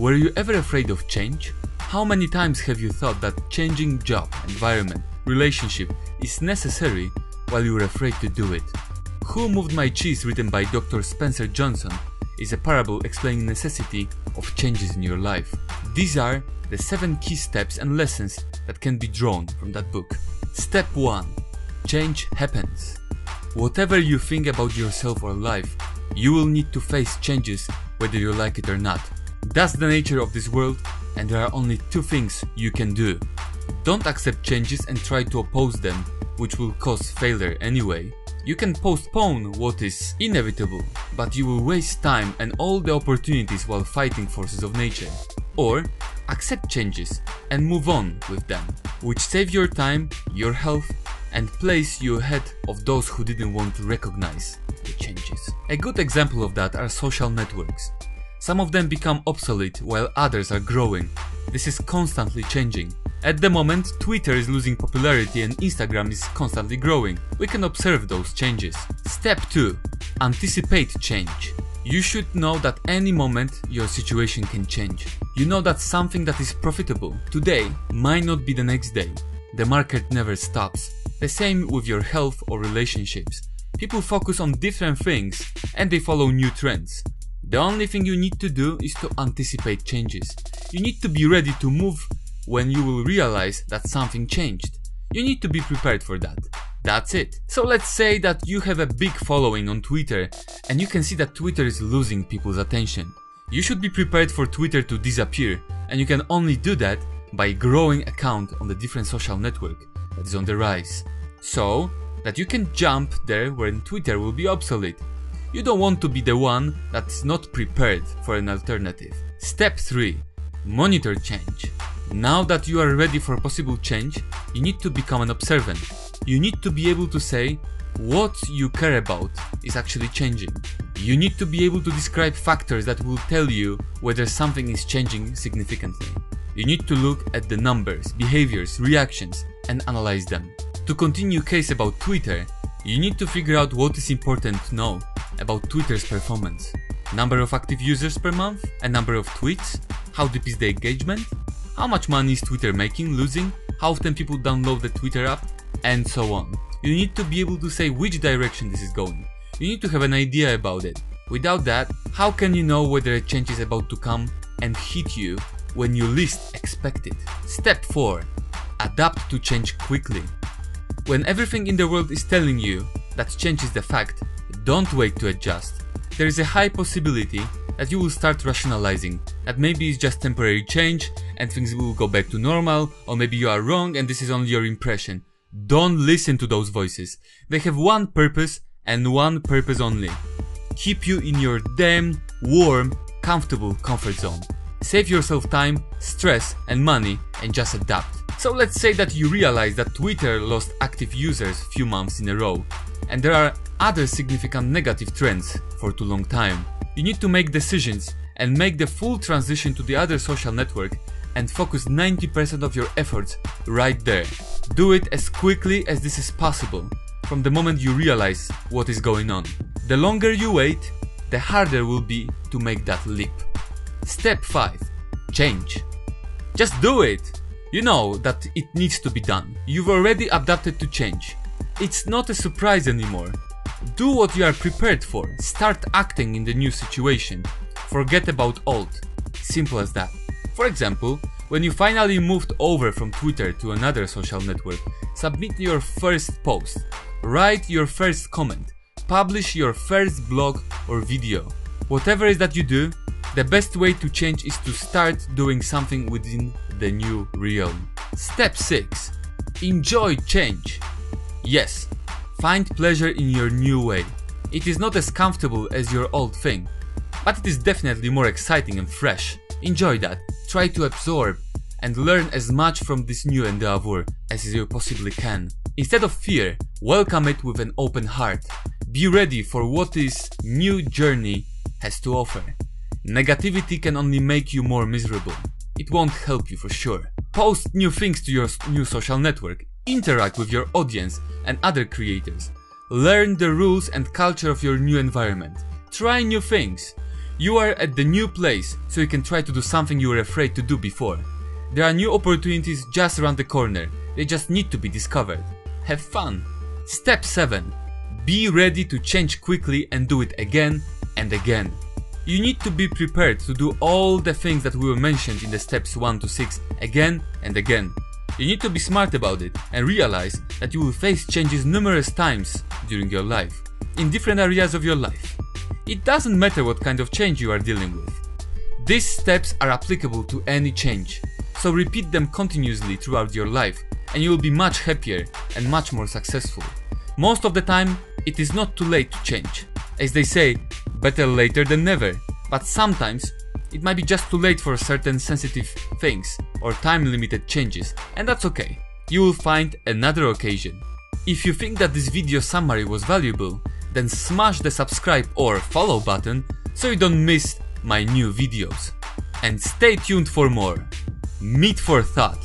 Were you ever afraid of change? How many times have you thought that changing job, environment, relationship is necessary while you were afraid to do it? Who Moved My Cheese, written by Dr. Spencer Johnson, is a parable explaining necessity of changes in your life. These are the 7 key steps and lessons that can be drawn from that book. Step 1. Change happens. Whatever you think about yourself or life, you will need to face changes whether you like it or not. That's the nature of this world, and there are only 2 things you can do. Don't accept changes and try to oppose them, which will cause failure anyway. You can postpone what is inevitable, but you will waste time and all the opportunities while fighting forces of nature. Or accept changes and move on with them, which save your time, your health, and place you ahead of those who didn't want to recognize the changes. A good example of that are social networks. Some of them become obsolete while others are growing. This is constantly changing. At the moment, Twitter is losing popularity and Instagram is constantly growing. We can observe those changes. Step 2. Anticipate change. You should know that any moment your situation can change. You know that something that is profitable today might not be the next day. The market never stops. The same with your health or relationships. People focus on different things and they follow new trends. The only thing you need to do is to anticipate changes. You need to be ready to move when you will realize that something changed. You need to be prepared for that. That's it. So let's say that you have a big following on Twitter and you can see that Twitter is losing people's attention. You should be prepared for Twitter to disappear, and you can only do that by growing account on the different social network that is on the rise, so that you can jump there when Twitter will be obsolete. You don't want to be the one that's not prepared for an alternative. Step 3. Monitor change. Now that you are ready for possible change, you need to become an observant. You need to be able to say what you care about is actually changing. You need to be able to describe factors that will tell you whether something is changing significantly. You need to look at the numbers, behaviors, reactions, and analyze them. To continue case about Twitter, you need to figure out what is important to know about Twitter's performance. Number of active users per month, a number of tweets, how deep is the engagement, how much money is Twitter making, losing, how often people download the Twitter app, and so on. You need to be able to say which direction this is going. You need to have an idea about it. Without that, how can you know whether a change is about to come and hit you when you least expect it? Step 4. Adapt to change quickly. When everything in the world is telling you that change is the fact, don't wait to adjust. There is a high possibility that you will start rationalizing that maybe it's just temporary change and things will go back to normal, or maybe you are wrong and this is only your impression. Don't listen to those voices. They have one purpose and one purpose only. Keep you in your damn warm, comfortable comfort zone. Save yourself time, stress and money and just adapt. So let's say that you realize that Twitter lost active users few months in a row and there are other significant negative trends for too long time. You need to make decisions and make the full transition to the other social network and focus 90% of your efforts right there. Do it as quickly as this is possible from the moment you realize what is going on. The longer you wait, the harder it will be to make that leap. Step 5. Change. Just do it! You know that it needs to be done. You've already adapted to change. It's not a surprise anymore. Do what you are prepared for. Start acting in the new situation. Forget about old. Simple as that. For example, when you finally moved over from Twitter to another social network, submit your first post, write your first comment, publish your first blog or video. Whatever it is that you do, the best way to change is to start doing something within the new realm. Step 6. Enjoy change. Yes, find pleasure in your new way. It is not as comfortable as your old thing, but it is definitely more exciting and fresh. Enjoy that. Try to absorb and learn as much from this new endeavor as you possibly can. Instead of fear, welcome it with an open heart. Be ready for what this new journey has to offer. Negativity can only make you more miserable. It won't help you for sure. Post new things to your new social network. Interact with your audience and other creators. Learn the rules and culture of your new environment. Try new things. You are at the new place, so you can try to do something you were afraid to do before. There are new opportunities just around the corner, they just need to be discovered. Have fun! Step 7. Be ready to change quickly and do it again and again. You need to be prepared to do all the things that were mentioned in the steps 1 to 6 again and again. You need to be smart about it and realize that you will face changes numerous times during your life, in different areas of your life. It doesn't matter what kind of change you are dealing with. These steps are applicable to any change, so repeat them continuously throughout your life and you will be much happier and much more successful. Most of the time, it is not too late to change. As they say, better later than never, but sometimes it might be just too late for certain sensitive things or time-limited changes, and that's okay. You will find another occasion. If you think that this video summary was valuable, then smash the subscribe or follow button so you don't miss my new videos. And stay tuned for more. Meat for thought.